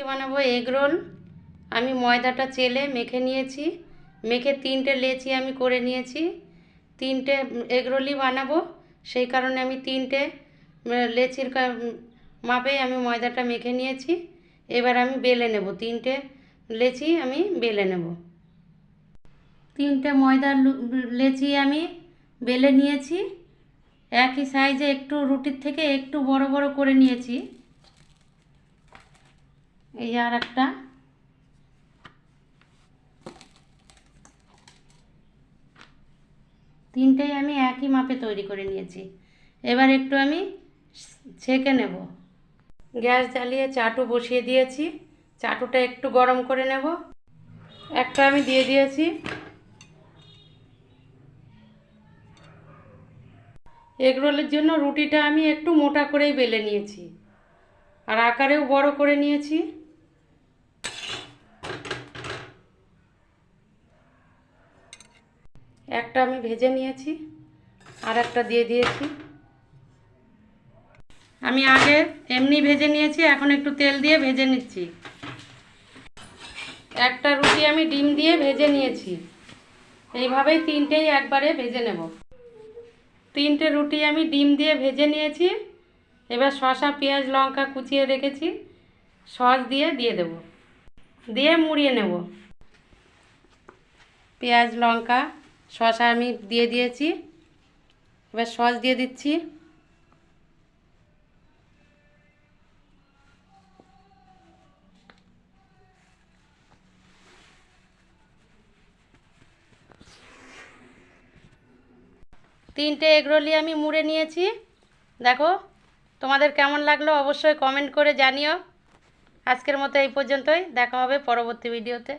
বানাবো egg roll. আমি ময়দাটা চেলে মেখে নিয়েছি, মেখে 3টে লেচি আমি করে নিয়েছি। 3টে এগ রোলই বানাবো, সেই কারণে আমি 3টে লেচির মাপে আমি ময়দাটা মেখে নিয়েছি। এবার আমি বেলে নেব, 3টে লেচি আমি বেলে নেব। 3টে ময়দার লেচি আমি বেলে নিয়েছি। একই সাইজে, একটু রুটির থেকে একটু বড় বড় করে নিয়েছি। এই আর একটা, তিনটেই আমি একই মাপে তৈরি করে নিয়েছি। এবার একটু আমি ছেঁকে নেব। গ্যাস জ্বালিয়ে চাটু বসিয়ে দিয়েছি, চাটুটা একটু গরম করে নেব। একটা আমি দিয়ে দিয়েছি। এগরোলের জন্য রুটিটা আমি একটু মোটা করেই বেলে নিয়েছি, আর আকারেও বড় করে নিয়েছি। একটা আমি ভেজে নিয়েছি, আর একটা দিয়ে দিয়েছি। আমি আগে এমনি ভেজে নিয়েছি, এখন একটু তেল দিয়ে ভেজে নিচ্ছি। একটা রুটি আমি ডিম দিয়ে ভেজে নিয়েছি। এইভাবেই 3টেই একবারে ভেজে নেব। 3টে রুটি আমি ডিম দিয়ে ভেজে নিয়েছি। এবার শসা, পেঁয়াজ, লঙ্কা কুচিয়ে রেখেছি, সস দিয়ে দেব, দিয়ে মুড়িয়ে নেব। পেঁয়াজ, লঙ্কা, শসা আমি দিয়ে দিয়েছি। এবার সস দিয়ে দিচ্ছি। তিনটে এগরোলই আমি মুড়ে নিয়েছি। দেখো তোমাদের কেমন লাগলো অবশ্যই কমেন্ট করে জানিও। আজকের মতো এই পর্যন্তই, দেখা হবে পরবর্তী ভিডিওতে।